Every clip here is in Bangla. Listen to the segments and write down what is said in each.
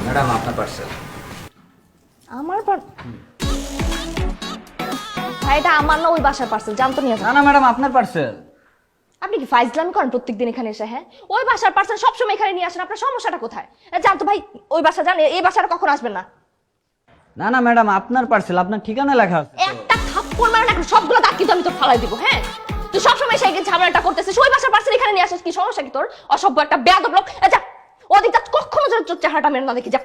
ম্যাডাম আপনার পার্সেল। আমার ভাই এটা আমার না ওই বাসার পার্সেল, জানতো নিয়ে না না ম্যাডাম আপনার পার্সেল। আপনি কি ফাইজলামি করেন প্রত্যেকদিন এখানে এসে? হ্যাঁ, ওই বাসার পার্সেল সবসময় এখানে নিয়ে আসেন, আপনার সমস্যাটা কোথায়? জানতো ভাই ওই বাসা জানে, এই বাসাটা কখন আসবেন না। না না ম্যাডাম আপনার পার্সেল, আপনার ঠিকানা লেখা আছে। একটা থাপ্পড় মারেন এখন সবগুলো দাগ কিন্তু আমি তো ফালাই দিব। হ্যাঁ, তুই সবসময় সেই ঝামেলাটা করতেছিস, ওই বাসার পার্সেল এখানে নিয়ে আসিস, কি সমস্যা কি তোর? অসভ্য একটা বেয়াদব লোক। যা ওদিকটা কখনো যেন তোর চেহারাটা মেরে না দেখি, যা।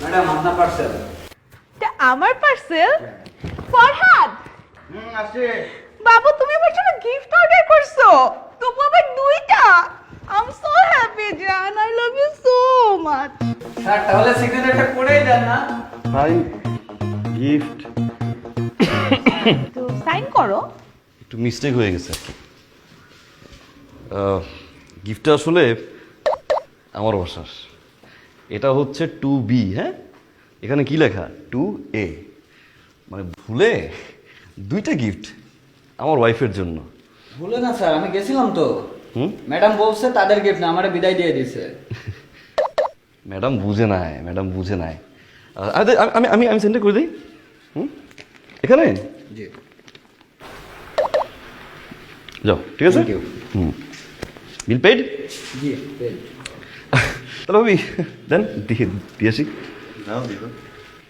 ম্যাডাম আপনার পার্সেল। এটা আমার পার্সেল? ফরহাদ আসে। বাবু, তুমি আমার জন্য গিফট অর্ডার করছো? তবু আবার দুইটা। আই এম সো হ্যাপি জান, I love you so much. Sir তাহলে সিগনেচারটা করেই দেন না। ভাই গিফট তো সাইন করো। একটু মিস্টেক হয়ে গেছে আর কি। গিফটটা আসলে আমার বাসার, এটা হচ্ছে 2B। হ্যাঁ, এখানে কি লেখা 2A, মানে ভুলে দুইটা গিফট আমার ওয়াইফের জন্য। ভুলে না স্যার, আমি গেছিলাম তো। হুম, ম্যাডাম বলছে তাদের গিফট না, আমারে বিদায় দিয়ে দিয়েছে। ম্যাডাম বুঝে নাই, ম্যাডাম বুঝে নাই। আমি আমি আমি সেন্টার করে দিই। হুম, এখানে জি যাও, ঠিক আছে। Thank you. হুম, বিল পেড। জি। তাহলে ভাবি দেন, দিয়ে আসি।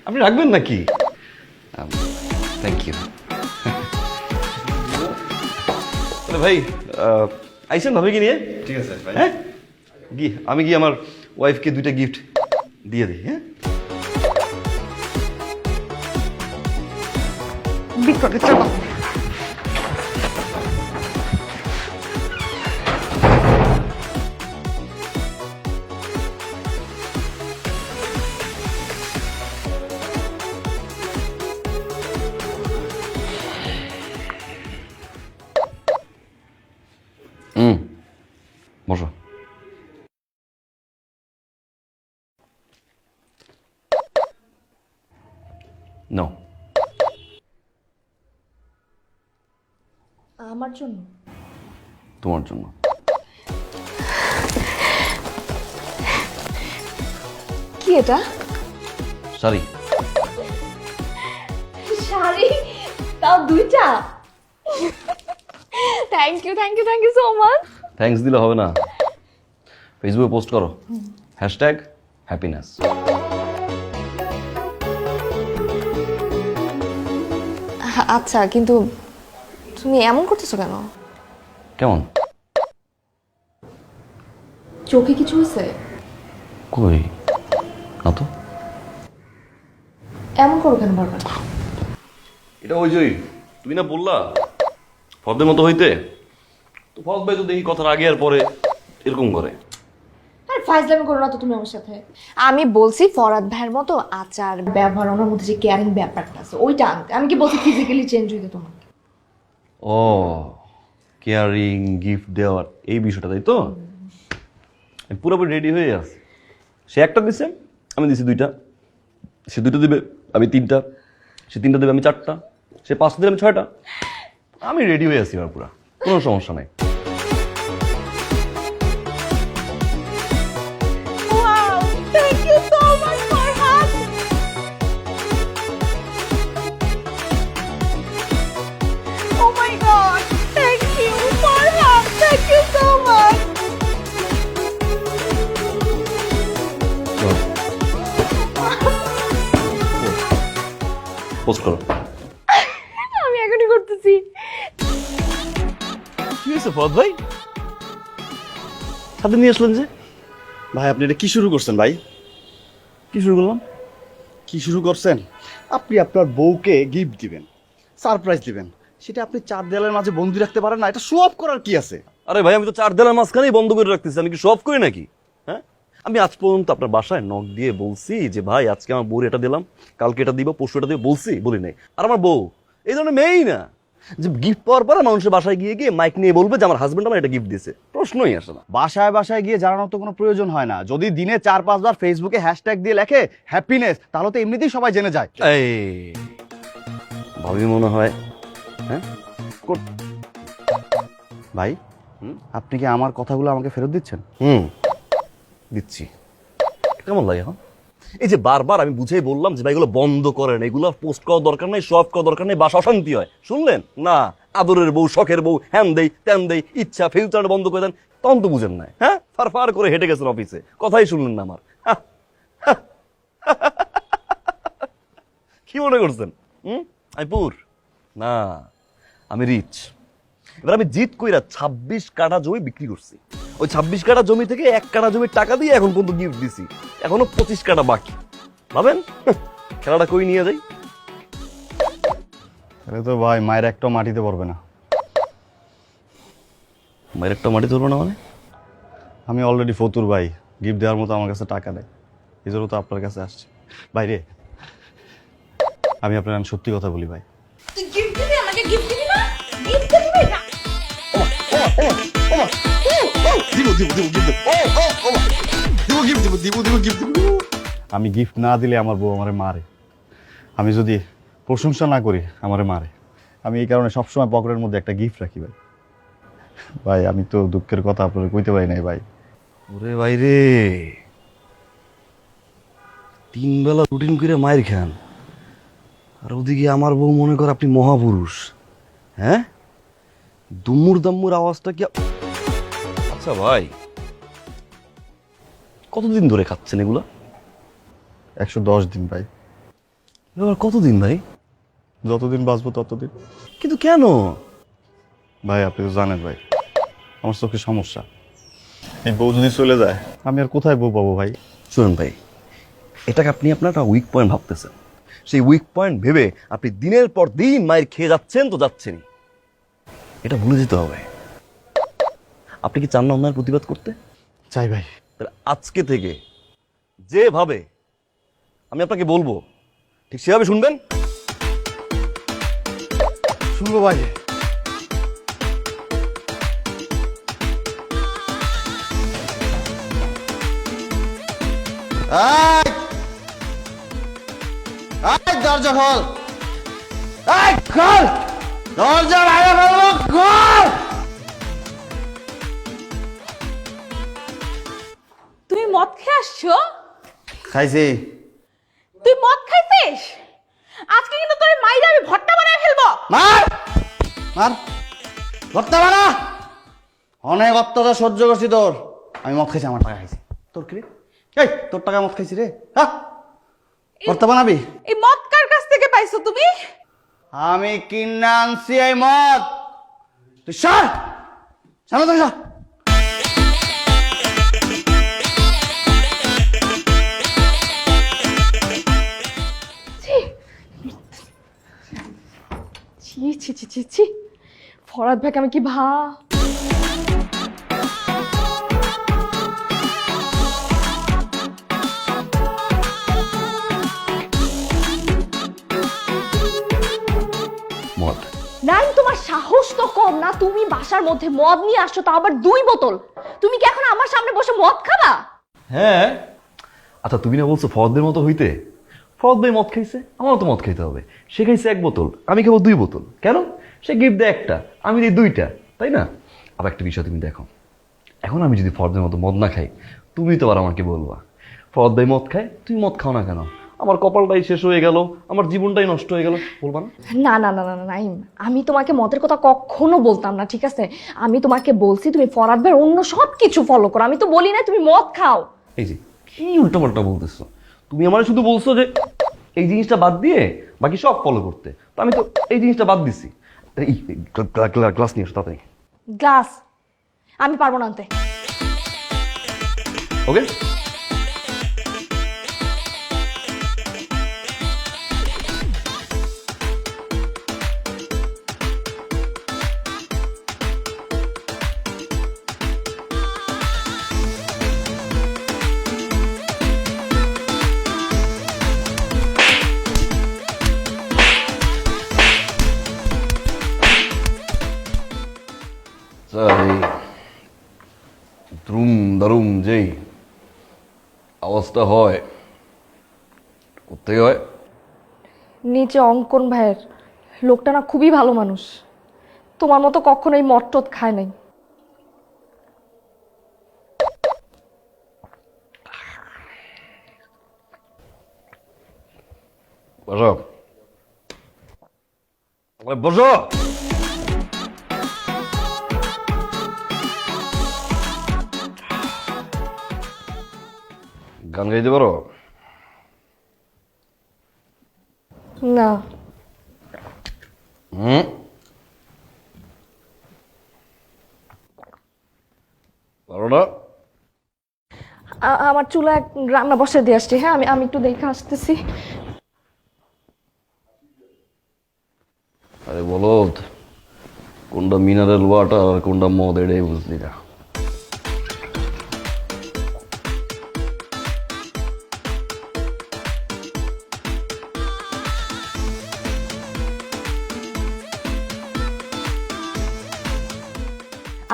আপনি রাখবেন নাকি? Thank you. তাহলে ভাই আইসেন ভাবিকে নিয়ে। ঠিক আছে ভাই। হ্যাঁ, আমি গিয়ে আমার ওয়াইফকে দুইটা গিফট দিয়ে দিই। হ্যাঁ, বিক্রমে চলো। বসো। নো, আমার জন্য? তোমার জন্য। কি এটা? সরি। শাড়ি, তাও দুইটা? Thank you thank you thank you so much. Thanks দিলে হবে না, ফেসবুকে পোস্ট করো, #হ্যাপিনেস। আচ্ছা, কিন্তু তুমি এমন করতেছো কেন? কেমন? চোখে কিছু হয়েছে? কই না তো। এমন করো কেন বারবার? এটা ওই জয়ী, তুমি না বললা ফরদের মতো হইতে, তো ফরদ ভাই তো দেখি কথার আগে আর পরে এরকম করে। আর ফাইজলামি করো না তো তুমি আমার সাথে। আমি বলছি ফরাদ ভাইয়ের মতো আচার ব্যবহার, ওনার মধ্যে যে কেয়ারিং ব্যাপারটা আছে ওইটা আনতে। আমি কি বলছি ফিজিক্যালি চেঞ্জ হইতে তোমাকে? ও, কেয়ারিং, গিফট দেওয়ার এই বিষয়টা, তাই তো? আমি পুরোপুরি রেডি হয়ে আছি। সে একটা দিছে, আমি দিছি দুইটা। সে দুইটা দিবে, আমি তিনটা। সে তিনটা দেবে, আমি চারটা। সে পাঁচটা দিলে, আমি ছয়টা। আমি রেডি হয়ে আছি এবার পুরা, কোনো সমস্যা নাই। Wow, thank you so much Farhad. Oh my God, thank you Farhad, thank you so much. Post করো। আমি এখনই করতেছি। কি হয়েছে ফরদ ভাই, সাথে নিয়ে আসলেন যে? ভাই আপনি এটা কি শুরু করছেন ভাই? কি শুরু করলাম? কি শুরু করছেন? আপনি আপনার বউকে গিফট দিবেন, সারপ্রাইজ দিবেন, সেটা আপনি চার দেয়ালের মাঝে বন্দি রাখতে পারেন না? এটা শো অফ করার কি আছে? আরে ভাই, আমি তো চার দেয়ালের মাঝখানেই বন্ধ করে রাখতেছি, আমি কি সব করি নাকি? হ্যাঁ, আমি আজ পর্যন্ত আপনার বাসায় নক দিয়ে বলছি যে ভাই আজকে আমার বউর এটা দিলাম, কালকে এটা দিব, পরশু এটা দিব, বলছি? বলি নাই। আর আমার বউ এই ধরনের মেয়েই না। যে গিফট পাওয়ার পরে মানুষের বাসায় গিয়ে গিয়ে মাইক নিয়ে বলবে যে আমার হাজবেন্ড আমার এটা গিফট দিয়েছে? প্রশ্নই আসে না। বাসায় বাসায় গিয়ে জানানোর তো কোনো প্রয়োজন হয় না। যদি দিনে 4-5 বার ফেসবুকে হ্যাশট্যাগ দিয়ে লেখে হ্যাপিনেস, তাহলে তো এমনিতেই সবাই জেনে যায়। এই ভাবি মনে হয়, হ্যাঁ ভাই, আপনি কি আমার কথাগুলো আমাকে ফেরত দিচ্ছেন? দিচ্ছি। কেমন লাগে এখন? এই যে বারবার আমি বুঝেই বললাম যে ভাই এগুলো বন্ধ করেন, এগুলো পোস্ট করার দরকার নেই, সব করার দরকার নেই, বাসা অশান্তি হয়। শুনলেন না? আদরের বউ, শখের বউ, হ্যান দেই ত্যান দেই, ইচ্ছা ফিউচার বন্ধ করে দেন, তখন তো বুঝেন না। হ্যাঁ, ফার ফার করে হেঁটে গেছেন অফিসে, কথাই শুনলেন না আমার। কি মনে করছেন আমি পুর? না, আমি রিচ। এবার আমি জিত কইরা 26 কাঠা জমি বিক্রি করছি। ওই 26 কাঠা জমি থেকে 1 কাঠা জমির টাকা দিয়ে এখন পর্যন্ত গিফট দিছি, এখনো 25 কাঠা বাকি। ভাবেন খেলাটা কই নিয়ে যাই? তাহলে তো ভাই মায়ের একটা মাটিতে পড়বে না। মায়ের একটা মাটি ধরবো না মানে? আমি অলরেডি ফতুর ভাই, গিফট দেওয়ার মতো আমার কাছে টাকা নেই, এই জন্য তো আপনার কাছে আসছি। ভাই রে, আমি আপনার সত্যি কথা বলি ভাই, তুই গিফট দিবি আমাকে? গিফট দিবি না? গিফট দিবি না? আমি গিফট না দিলে আমার বউ আমারে মারে, আমি যদি প্রশংসা না করি আমারে মারে। আমি এই কারণে সবসময় পকেটের মধ্যে একটা গিফট রাখি ভাই। ভাই আমি তো দুঃখের কথা আপনার কইতে পারি নাই ভাই। ওরে ভাই রে, 3 বেলা রুটিন করে মায়ের খান, আর ওদিকে আমার বউ মনে কর আপনি মহাপুরুষ। হ্যাঁ, দুমুর দাম্মুর আওয়াজটা কি? আচ্ছা ভাই, কতদিন ধরে খাচ্ছেন এগুলা? 110 দিন ভাই। এবার কতদিন ভাই? যতদিন বাঁচবো ততদিন। কিন্তু কেন ভাই আপনি তো জানেন ভাই, আমার চোখে সমস্যা। এই বউ যদি চলে যায় আমি আর কোথায় বউ পাবো ভাই? শুনুন ভাই, এটাকে আপনি আপনার একটা উইক পয়েন্ট ভাবতেছেন। সেই উইক পয়েন্ট ভেবে আপনি দিনের পর দিন মায়ের খেয়ে যাচ্ছেন তো যাচ্ছেনই, এটা ভুলে যেতে হবে। আপনি কি চান না অন্যায়ের প্রতিবাদ করতে? চাই ভাই। তাহলে আজকে থেকে যেভাবে আমি আপনাকে বলবো ঠিক সেভাবে শুনবেন। শুনবো ভাই। দরজা খোল, খোল দরজা, বাইরে ফেলবো, খোল। তুমি মদ খেয়ে আসছো? খাইছি। তুই মদ খাইছিস? আজকে কিন্তু তোর মাইরে আমি ভর্তা বানায় ফেলবো। মার মার, ভর্তা বানা। অনেক অত্যাচার সহ্য করছি তোর। আমি মদ খাইছি, আমার টাকা খাইছি। তোর কি রে? এই তোর টাকা মদ খাইছি রে। হ্যাঁ, ভর্তা বানাবি? এই মদ কার কাছ থেকে পাইছো তুমি? আমি কিনে আনছি এই মদ। তুই সর, সামনে থেকে সর। ছি ছি ছি ছি ছি, ফরাদ ভাইকে আমি কি মদ নাই, তোমার সাহস তো কম না? তুমি বাসার মধ্যে মদ নিয়ে আসছো, তা আবার 2 বোতল। তুমি কি এখন আমার সামনে বসে মদ খাবা? হ্যাঁ, আচ্ছা তুমি না বলছো ফরদের মতো হইতে? ফরদ ভাই মদ খাইছে, আমারও তো মদ খাইতে হবে। সে খাইছে 1 বোতল, আমি খাবো 2 বোতল। কেন? সে গিফট দেয় 1টা, আমি দিই 2টা, তাই না? আবার একটা বিষয় তুমি দেখো, এখন আমি যদি ফরদের মতো মদ না খাই, তুমি তো আবার আমাকে বলবা ফরদ ভাই মদ খায়, তুমি মদ খাও না কেন? আমার কপালটাই শেষ হয়ে গেল, আমার জীবনটাই নষ্ট হয়ে গেল, বলবা না? না না না না না নাইম, আমি তোমাকে মদের কথা কখনো বলতাম না, ঠিক আছে? আমি তোমাকে বলছি তুমি ফরাদ ভাইয়ের অন্য সব কিছু ফলো করো, আমি তো বলি না তুমি মদ খাও। এই যে কি উল্টাপাল্টা বলতেছো তুমি, আমার শুধু বলছো যে এই জিনিসটা বাদ দিয়ে বাকি সব ফলো করতে, তো আমি তো এই জিনিসটা বাদ দিছি। এই গ্লাস নিয়ে এসো তাড়াতাড়ি। গ্লাস আমি পারবো না আনতে। ওকে, দ্রুম দারুম যেই আওয়াজটা হয় কোথায় হয়? নিচে অঙ্কন ভাইয়ের, লোকটা না খুবই ভালো মানুষ, তোমার মতো কখনোই মদ টদ খায় নাই। বসো, বসো। গান গাইতে পারো? না। হুম, পারো না? আমার চুলায় রান্না বসে দিয়ে আসছি, হ্যাঁ আমি একটু দেখে আসতেছি। আরে বলো, কোনটা মিনারেল ওয়াটার আর কোনটা মদ এটাই বুঝলি না।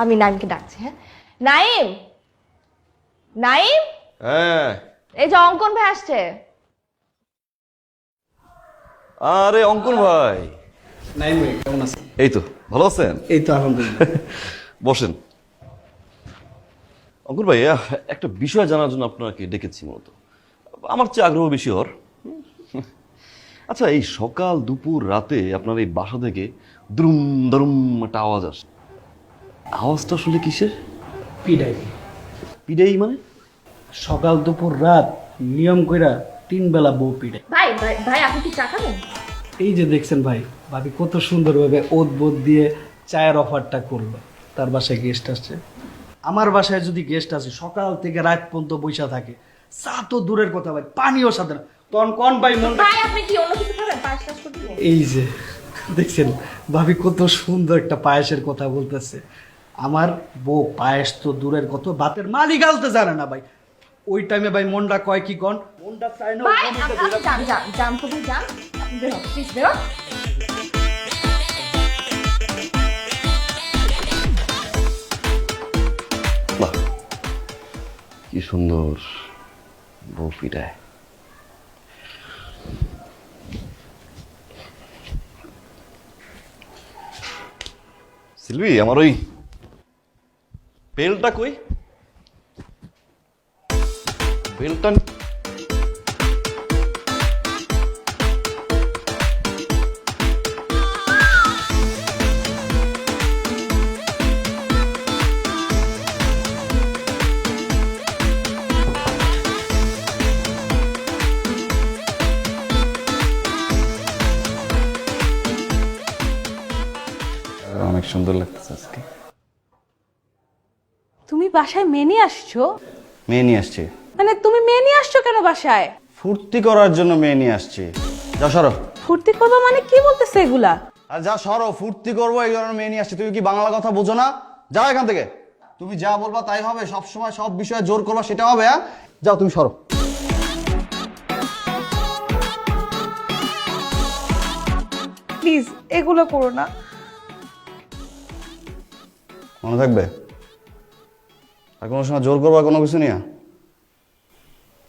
আমি নাইমকে ডাকছি। হ্যাঁ নাইম, নাইম, হ্যাঁ। এই যে অঙ্কন ভাই আসছে। আরে অঙ্কুর ভাই, নাইম ভাই কেমন আছেন? এই তো ভালো আছেন? এই তো আলহামদুলিল্লাহ। বসেন। অঙ্কুর ভাই, একটা বিষয় জানার জন্য আপনাকে ডেকেছি মূলত। আমার চেয়ে আগ্রহ বেশি ওর। আচ্ছা, এই সকাল দুপুর রাতে আপনার এই বাসা থেকে দ্রুম দরুম একটা আওয়াজ আসে, আওয়াজটা আসলে কিসের? পিডাই পিডেই মানে? সকাল দুপুর রাত নিয়ম কইরা 3 বেলা বউ পিডাই। ভাই ভাই ভাই আপনি কি চা খাবেন? এই যে দেখছেন ভাই, ভাবি কত সুন্দরভাবে ওত বোধ দিয়ে চায়ের অফারটা করলো। তার বাসায় গেস্ট আসছে, আমার বাসায় যদি গেস্ট আসে সকাল থেকে রাত পর্যন্ত বৈশা থাকে, চা তো দূরের কথা ভাই, পানিও সাথে না। তখন কোন ভাই মনটা, ভাই আপনি কি অন্য কিছু খাবেন? পায়েস টাস করে দিব? এই যে দেখছেন ভাবি কত সুন্দর একটা পায়েসের কথা বলতেছে। আমার বউ পায়েস তো দূরের কথা, ভাতের মালি গালতে জানে না ভাই। ওই টাইমে ভাই মনটা কয় কি কন, মনটা চায় না ভাই আপনি যান যান যান তো ভাই যান, আপনি বেরো প্লিজ বেরো। বাহ, কি সুন্দর বউ পিটায়। সিলভি, আমার ওই বেলটা কই? বেলটা অনেক সুন্দর লাগতেছে আজকে। তুমি বাসায় মেয়ে নিয়ে আসছো? মেয়ে নিয়ে আসছি, মানে তুমি মেয়ে নিয়ে আসছো কেন বাসায়? ফুর্তি করার জন্য মেয়ে নিয়ে আসছি। যা সরো। ফুর্তি করবো মানে কি বলতেছে এগুলা? আর যা সরো, ফুর্তি করবো এই কারণে মেয়ে নিয়ে আসছি। তুমি কি বাংলা কথা বোঝো না? যাও এখান থেকে। তুমি যা বলবা তাই হবে, সব সময় সব বিষয়ে জোর করবা সেটা হবে। হ্যাঁ যাও, তুমি সরো। প্লিজ এগুলো করো না। মনে থাকবে? আর কোনো সময় জোর করবা কোনো কিছু নিয়ে?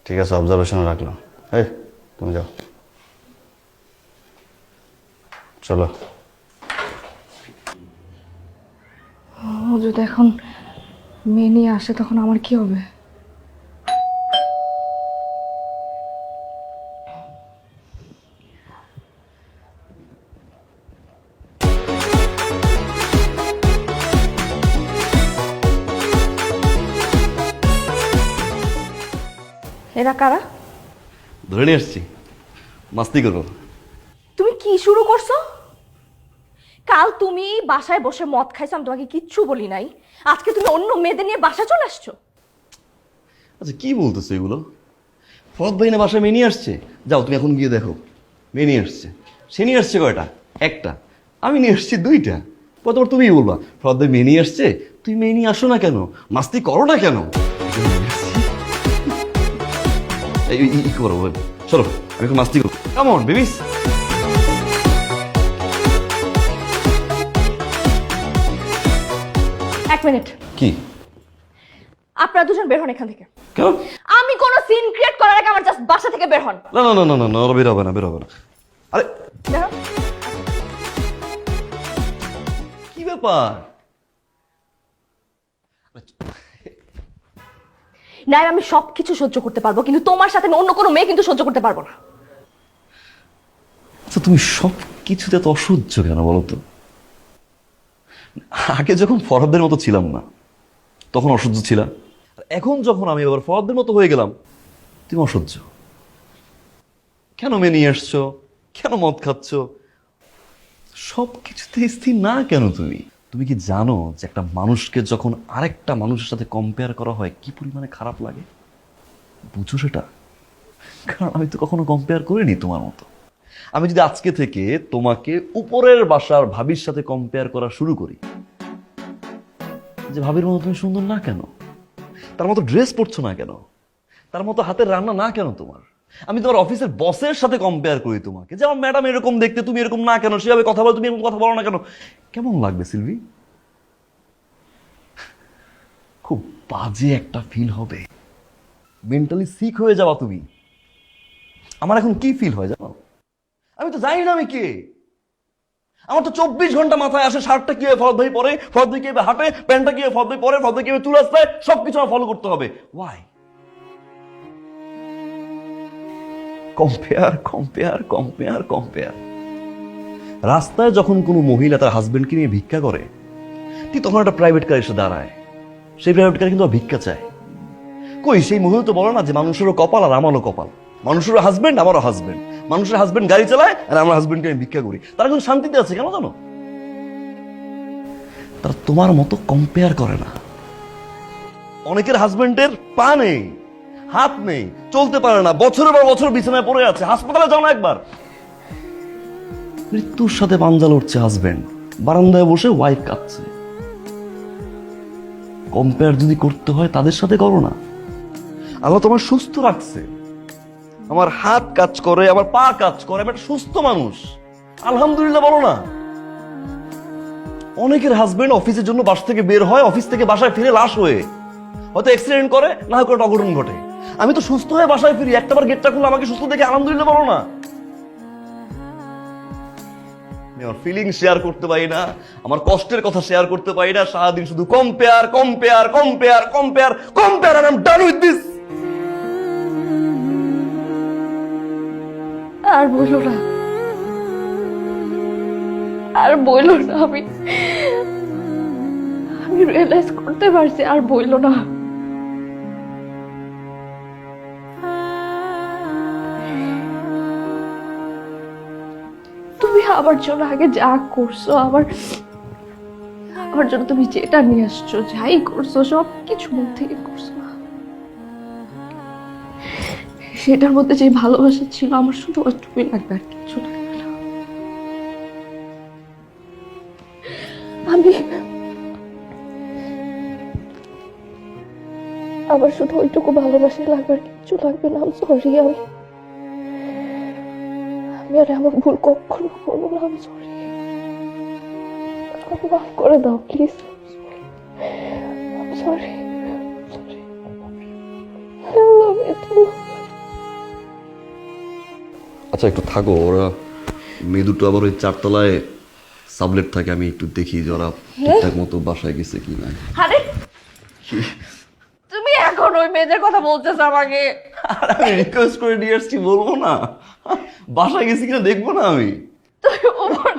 ঠিক আছে, অবজারভেশনে রাখলাম। এই তুমি যাও, চলো। ও যদি এখন মেয়ে নিয়ে আসে তখন আমার কি হবে? এরা কারা? ধরে নিয়ে আসছি, মাস্তি করবো। তুমি কি শুরু করছো? কাল তুমি বাসায় বসে মদ খাইছো, আমি তোমাকে কিচ্ছু বলি নাই, আজকে তুমি অন্য মেয়েদের নিয়ে বাসায় চলে আসছো। আচ্ছা, কি বলতেছো এগুলো? ফরদ ভাই না বাসায় মেয়ে নিয়ে আসছে? যাও তুমি এখন গিয়ে দেখো, মেয়ে নিয়ে আসছে। সে নিয়ে আসছে কয়টা? একটা। আমি নিয়ে আসছি 2টা। প্রথমবার তুমিই বলবা ফরদ ভাই মেয়ে নিয়ে আসছে, তুই মেয়ে নিয়ে আসো না কেন, মাস্তি করো না কেন? এই করো, চলো আমি এখন মাস্তি করবো। কেমন বেবিস? এক মিনিট। কি? আপনারা দুজন বের হন এখান থেকে। কেন? আমি কোনো সিন ক্রিয়েট করার আগে আমার জাস্ট বাসা থেকে বের হন। না না না না না না, ওরা বের হবে না, বের হবে না। আরে বের হন। কি ব্যাপার? না আমি সবকিছু সহ্য করতে পারবো, কিন্তু তোমার সাথে আমি অন্য কোনো মেয়ে কিন্তু সহ্য করতে পারবো না। আচ্ছা তুমি সব কিছুতে তো অসহ্য কেন বলো তো? আগে যখন ফরহাদের মতো ছিলাম না তখন অসহ্য ছিলাম, এখন যখন আমি আবার ফরহাদের মতো হয়ে গেলাম তুমি অসহ্য কেন? মেনে নিয়ে আসছো কেন? মদ খাচ্ছ? সব কিছুতে স্থির না কেন তুমি? তুমি কি জানো যে একটা মানুষকে যখন আরেকটা মানুষের সাথে কম্পেয়ার করা হয় কি পরিমাণে খারাপ লাগে? বুঝো সেটা? কারণ আমি তো কখনো কম্পেয়ার করিনি তোমার মতো। আমি যদি আজকে থেকে তোমাকে উপরের বাসার ভাবির সাথে কম্পেয়ার করা শুরু করি, যে ভাবির মতো তুমি সুন্দর না কেন, তার মতো ড্রেস পরছো না কেন, তার মতো হাতের রান্না না কেন তোমার, আমি তোমার অফিসের বসের সাথে কম্পেয়ার করি তোমাকে, যে আমার ম্যাডাম এরকম দেখতে, তুমি এরকম না কেন, সেভাবে কথা বলো, তুমি এরকম কথা বলো না কেন, কেমন লাগবে সিলভি? খুব বাজে একটা ফিল হবে, মেন্টালি সিক হয়ে যাওয়া তুমি। আমার এখন কি ফিল হয় জানো? আমি তো জানি না আমি কে। আমার তো 24 ঘন্টা মাথায় আসে শার্টটা কিভাবে ফরদ ভাই পরে, ফরদ ভাই কিভাবে হাঁটে, প্যান্টটা কিভাবে ফরদ ভাই পরে, ফরদ ভাই কিভাবে চুল আসতে, সবকিছু আমার ফলো করতে হবে। Why? Compare compare compare compare. রাস্তায় যখন কোনো মহিলা তার হাজবেন্ডকে নিয়ে ভিক্ষা করে, ঠিক তখন একটা প্রাইভেট কার এসে দাঁড়ায়, সেই প্রাইভেট কার কিন্তু ভিক্ষা চায়। কই সেই মহিলা তো বলে না যে মানুষেরও কপাল আর আমারও কপাল, মানুষেরও হাজবেন্ড আমারও হাজবেন্ড, মানুষের হাজবেন্ড গাড়ি চালায় আর আমার হাজবেন্ডকে আমি ভিক্ষা করি, তারা কিন্তু শান্তিতে আছে। কেন জানো? তারা তোমার মতো কম্পেয়ার করে না। অনেকের হাজবেন্ডের পা নেই, হাত নেই, চলতে পারে না, বছরের পর বছর বিছানায় পড়ে আছে, হাসপাতালে যাও না একবার। মৃত্যুর সাথে পাঞ্জা লড়ছে হাজবেন্ড, বারান্দায় বসে ওয়াইফ কাঁদছে। কম্পেয়ার যদি করতে হয় তাদের সাথে করো না। আল্লাহ তোমার সুস্থ রাখছে, আমার হাত কাজ করে, আমার পা কাজ করে, আমি একটা সুস্থ মানুষ, আলহামদুলিল্লাহ বলো না। অনেকের হাজবেন্ড অফিসের জন্য বাসা থেকে বের হয়, অফিস থেকে বাসায় ফিরে লাশ হয়ে, হয়তো অ্যাক্সিডেন্ট করে, না হয় কোনো অঘটন ঘটে। আমি তো সুস্থ হয়ে বাসায় ফিরি, একটাবার গেটটা খুলে আমাকে সুস্থ দেখে আলহামদুলিল্লাহ বলো না। আমি আমার ফিলিং শেয়ার করতে পারি না, আমার কষ্টের কথা শেয়ার করতে পারি না, সারাদিন শুধু compare compare compare compare compare, আর I am done with this. আর বইলো না, আর বইলো না। আমি রিয়েলাইজ করতে পারছি, আর বইলো না। তুমি আমার জন্য আগে যা করছো, আমার জন্য তুমি যেটা নিয়ে আসছো, যাই করছো, সব কিছু মন থেকে করছো না। সেটার মধ্যে যে ভালোবাসা ছিল, আমার শুধু ওইটুকুই লাগবে, আর কিছু লাগবে না। আমার শুধু ওইটুকু ভালোবাসা লাগবে, আর কিছু লাগবে না। সরি, আমি আর এমন ভুল কখনো করবো না। আমি সরি, মাফ করে দাও প্লিজ। সরি, আচ্ছা একটু থাকো, ওরা মেয়ে দুটো আবার ওই 4 তলায় সাবলেট থাকে, আমি একটু দেখি যে ওরা ঠিকঠাক মতো বাসায় গেছে কি না। আরে তুমি এখন ওই মেয়েদের কথা বলতেছ আমাকে? আর আমি রিকোয়েস্ট করে নিয়ে আসছি, বলবো না বাসায় গেছি কিনা দেখবো না আমি? তুমি উপর